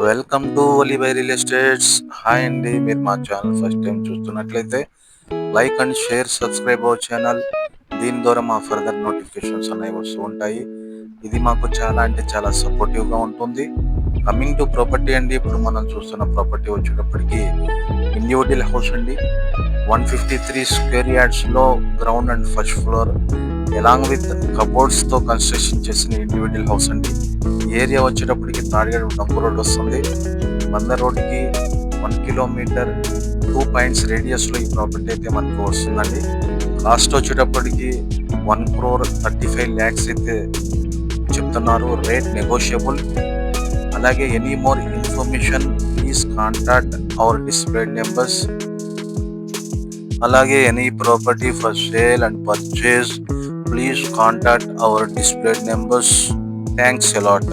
Welcome to ఒలివై real estates. Hi అండి, మీరు మా ఛానల్ ఫస్ట్ టైం చూస్తున్నట్లయితే like and share, subscribe our channel. దీని ద్వారా మా ఫర్దర్ నోటిఫికేషన్స్ అనేవి వస్తూ ఉంటాయి. ఇది మాకు చాలా అంటే చాలా సపోర్టివ్గా ఉంటుంది. కమింగ్ టు ప్రాపర్టీ అండి, ఇప్పుడు మనం చూస్తున్న ప్రాపర్టీ వచ్చేటప్పటికి ఇండివిజువల్ హౌస్ అండి. 153 స్క్వేర్ యార్డ్స్లో ground and first floor along with కబోర్డ్స్తో కన్స్ట్రక్షన్ చేసిన ఇండివిజువల్ హౌస్ అండి. ఏరియా వచ్చేటప్పటికి తాడిగడ డంపు రోడ్ వస్తుంది. బందర్ రోడ్కి 1 కిలోమీటర్ 2 పాయింట్స్ రేడియస్లో ఈ ప్రాపర్టీ అయితే మనకు వస్తుందండి. కాస్ట్ వచ్చేటప్పటికి 1,35,00,000 అయితే చెప్తున్నారు. Rate negotiable. అలాగే any more information please contact our displayed numbers. అలాగే any property for sale and purchase please contact our displayed numbers. Thanks a lot.